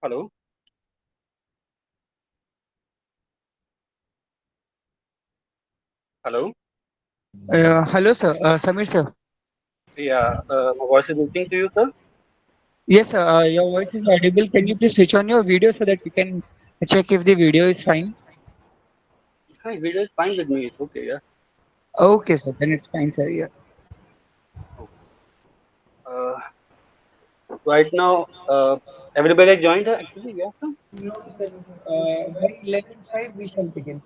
Hello. Hello. Hello, sir. Samir, sir. Yeah, my voice is listening to you, sir. Yes, sir. Your voice is audible. Can you please switch on your video so that we can check if the video is fine? Hi, video is fine with me. It's okay. Yeah. Okay, sir. Then it's fine, sir. Yeah. Oh. Uh, right now, everybody joined. Actually, yeah, sir. No, sir. By 11:05 we shall begin.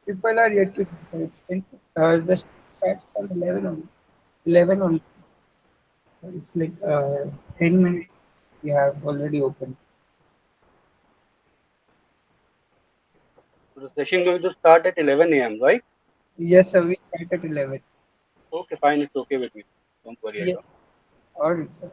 People are yet to join, sir. It's been, the starts from 11 on. 11 on. It's like 10 minutes we have already opened. So the session going to start at 11 a.m. Right? Yes, sir. We start at 11. Okay, fine. It's okay with me. Don't worry at Yes. all. All right, sir.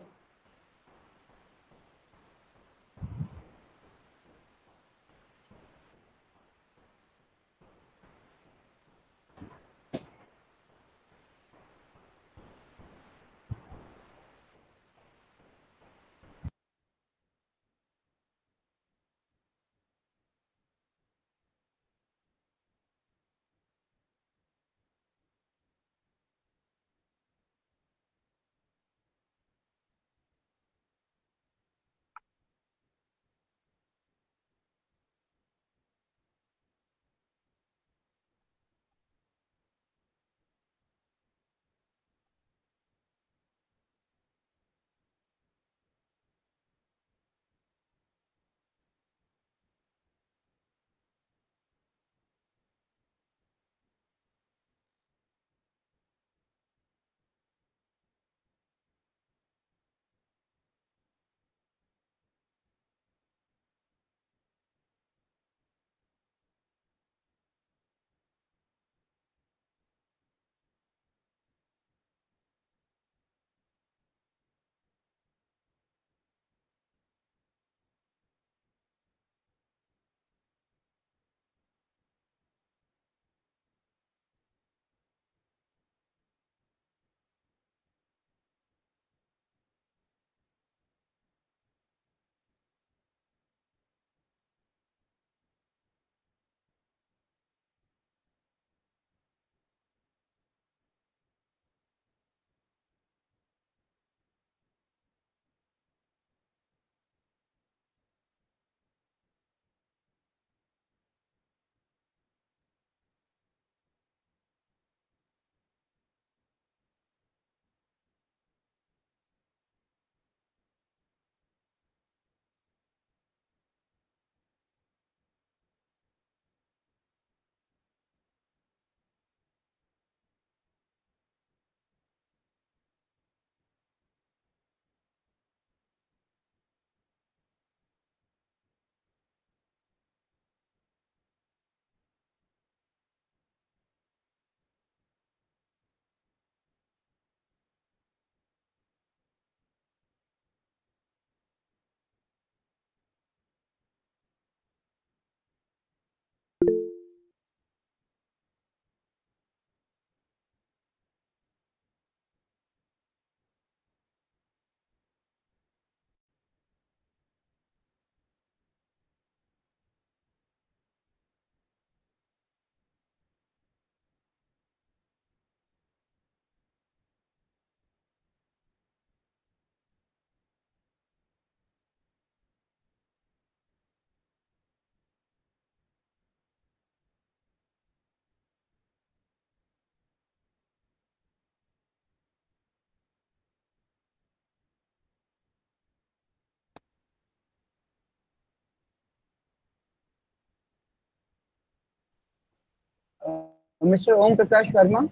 Mr. Om Prakash Verma,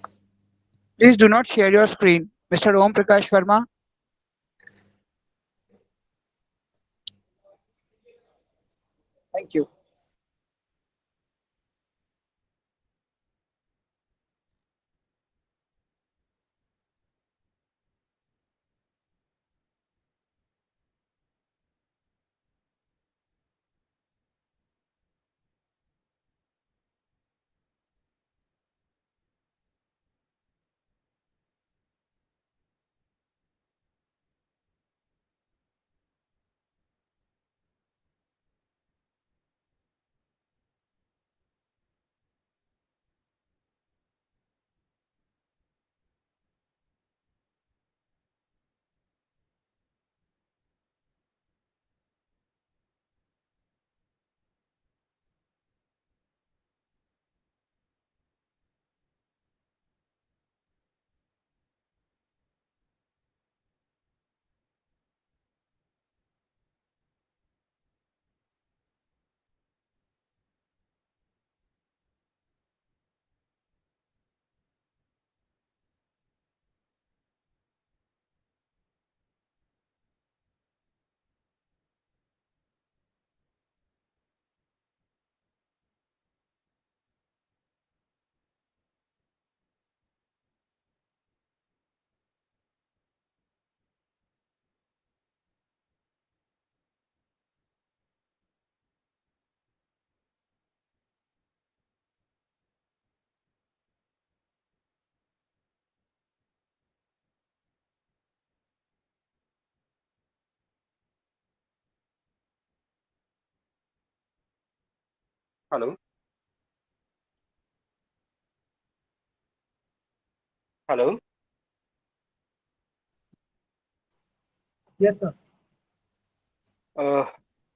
please do not share your screen. Mr. Om Prakash Verma, thank you. Hello, hello. Yes, sir. Uh,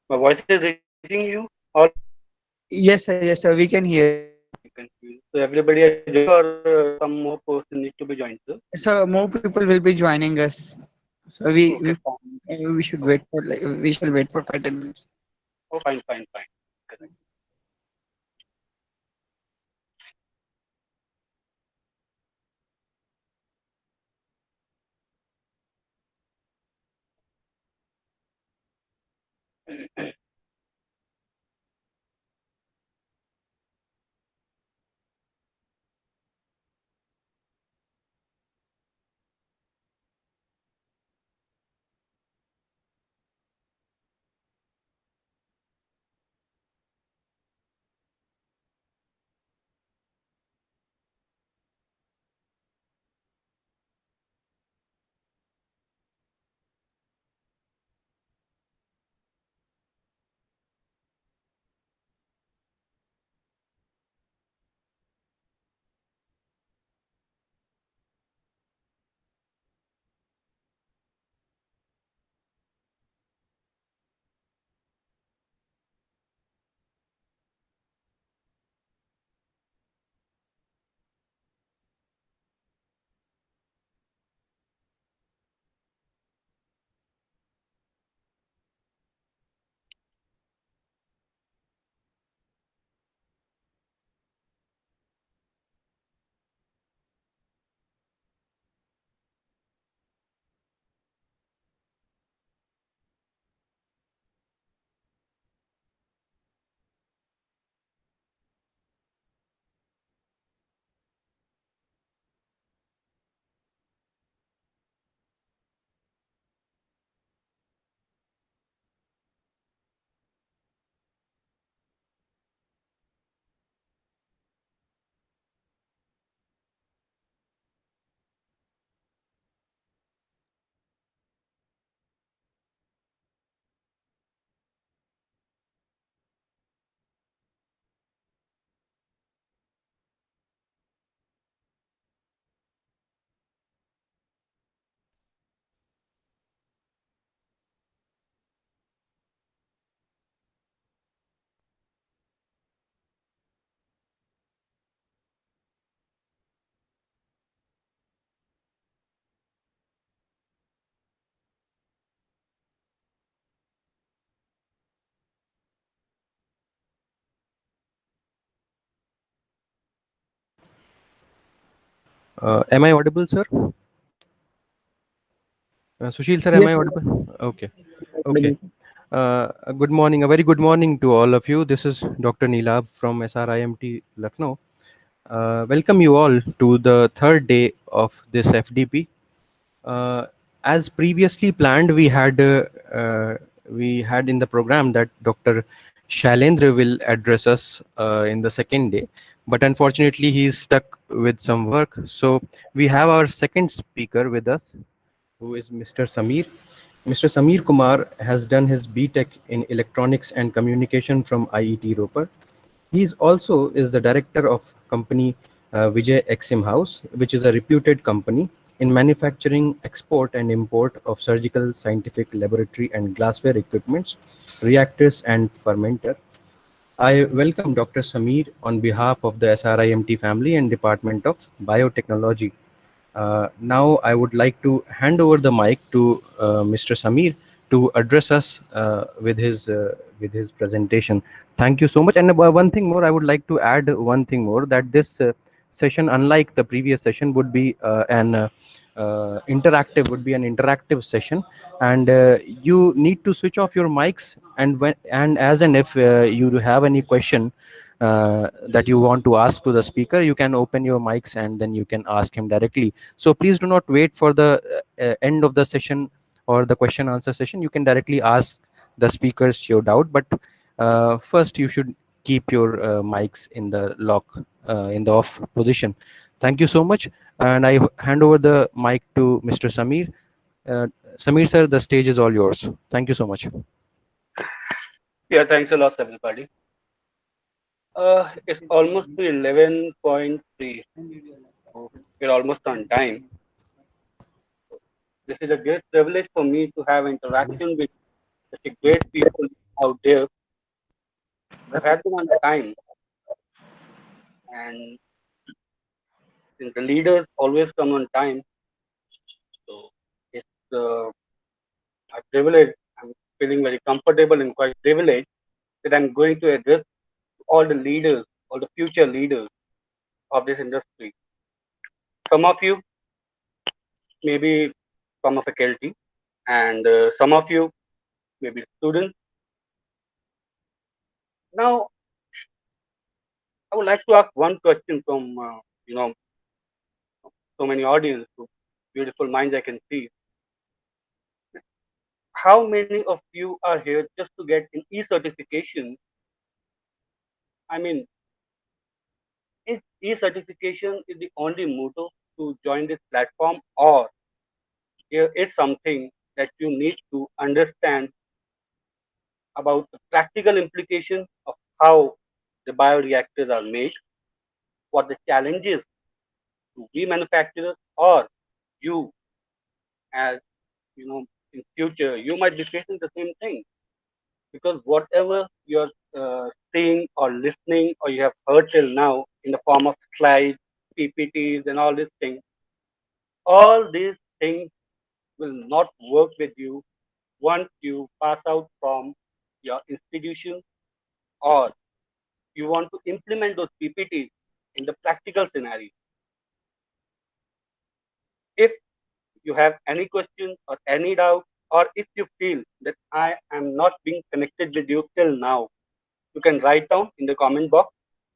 my voice is reaching you all right? Yes, sir. We can hear you. You can see. So everybody has joined, or some more person needs to be joined, sir. So more people will be joining us. So Okay, fine. we should Okay. wait for like we shall wait for 5 10 minutes. Oh, fine, fine, fine. Correct. Am I audible, sir? Sushil, sir, am Yes, I sir. audible? Okay. Okay. Audible. Good morning. A very good morning to all of you. This is Dr. Neelab from SRIMT Lucknow. Welcome you all to the third day of this FDP. Uh, as previously planned, we had in the program that Dr. Shailendra will address us in the second day, but unfortunately he is stuck with some work. So we have our second speaker with us, who is Mr. Samir. Mr. Samir Kumar has done his BTech in Electronics and Communication from IET Ropar. He is also is the director of company Vijay Exim House, which is a reputed company in manufacturing, export and import of surgical, scientific, laboratory and glassware equipments, reactors and fermenter. I welcome Dr. Samir on behalf of the SRIMT family and Department of Biotechnology. Now I would like to hand over the mic to Mr. Samir to address us with his presentation. Thank you so much. And one thing more, I would like to add one thing more, that this session, unlike the previous session, would be an interactive session, and you need to switch off your mics, and when and as and if you have any question that you want to ask to the speaker, you can open your mics and then you can ask him directly. So please do not wait for the end of the session or the question answer session. You can directly ask the speakers your doubt, but first you should keep your mics in the lock, in the off position. Thank you so much, and I hand over the mic to Mr. Samir. uh, Samir sir, the stage is all yours. Thank you so much. Yeah, thanks a lot, everybody. It's almost to 11:3. So we're almost on time. This is a great privilege for me to have interaction with such a great people out there who have been on time. And since the leaders always come on time, so it's a privilege. I'm feeling very comfortable and quite privileged that I'm going to address all the leaders, all the future leaders of this industry. Some of you maybe from a faculty, and some of you maybe students. Now, I would like to ask one question from you know so many audience, so beautiful minds I can see. How many of you are here just to get an e-certification? I mean, is e-certification is the only motto to join this platform, or there is something that you need to understand about the practical implication of how the bioreactors are made, what the challenges to be manufacturers, or you as in future you might be facing the same thing, because whatever you're seeing or listening or you have heard till now in the form of slides, PPTs, and all these things, all these things will not work with you once you pass out from your institution, or you want to implement those PPTs in the practical scenario. If you have any question or any doubt, or if you feel that I am not being connected with you till now, you can write down in the comment box.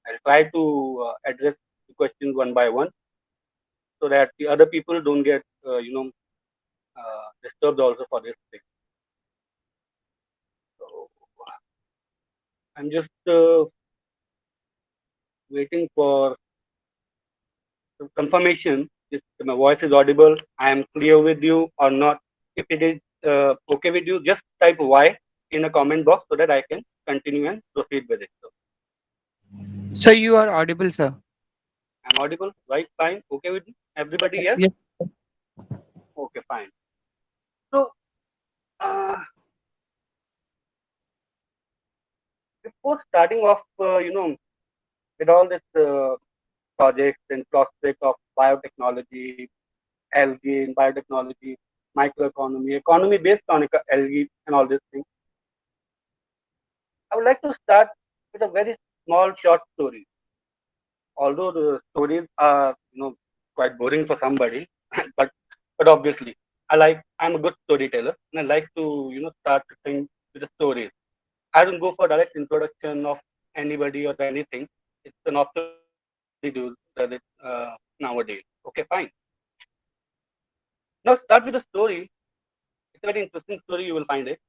I'll try to address the questions one by one so that the other people don't get disturbed also for this thing. So I'm just waiting for some confirmation if my voice is audible, I am clear with you or not. If it is okay with you, just type Y in a comment box so that I can continue and proceed with it. So So you are audible, sir. I'm audible, right? Fine. Okay with you? Everybody, yes? Yes. Okay, fine. So, uh, before starting off, with all this projects and prospect of biotechnology, algae in biotechnology, microeconomy, economy based on algae and all these things, I would like to start with a very small short story. Although the stories are, quite boring for somebody, but obviously, I'm a good storyteller, and I like to, start the thing with the stories. I don't go for direct introduction of anybody or anything. It's an obsolete story do that it, nowadays. Okay, fine. Now start with a story. It's a very interesting story. You will find it.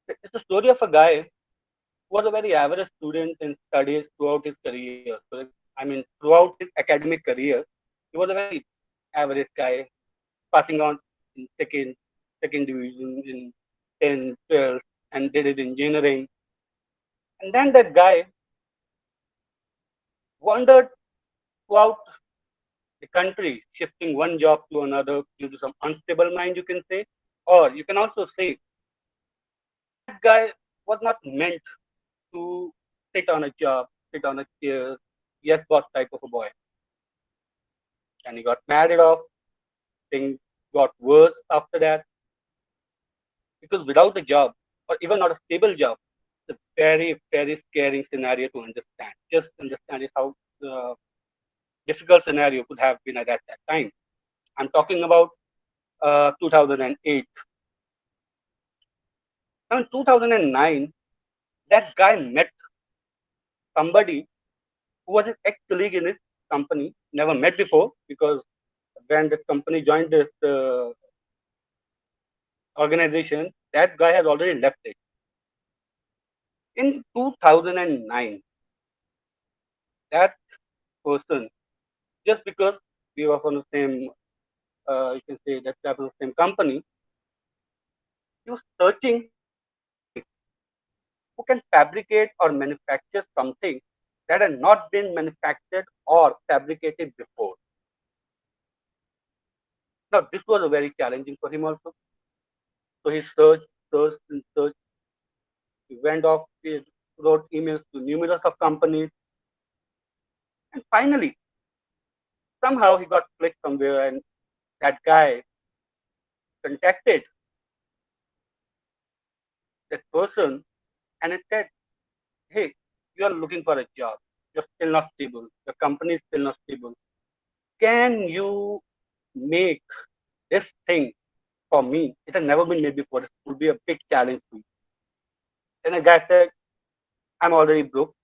It's a story of a guy who was a very average student in studies throughout his career. So, I mean, throughout his academic career, he was a very average guy, passing on in second division in 10, 12, and did it in engineering. And then that guy wandered throughout the country, shifting one job to another due to some unstable mind, you can say. Or you can also say that guy was not meant to sit on a job, sit on a chair, yes boss type of a boy. And he got married off, things got worse after that, because without a job, or even not a stable job, it's a very, very scary scenario to understand. Just understand is how difficult scenario could have been at that time. I'm talking about 2008. Now in 2009, that guy met somebody who was his ex-colleague in his company, never met before, because when the company joined this organization, that guy has already left it. In 2009, that person, just because we were from the same, you can say that we are from the same company, he was searching for somebody who can fabricate or manufacture something that had not been manufactured or fabricated before. Now, this was a very challenging for him also. So he searched, searched, and searched. He went off, he wrote emails to numerous of companies, and finally, somehow he got clicked somewhere, and that guy contacted that person, and it said, "Hey, you are looking for a job. You're still not stable. Your company is still not stable. Can you make this thing for me? It has never been made before. It would be a big challenge for you." Then the guy said, "I'm already broke.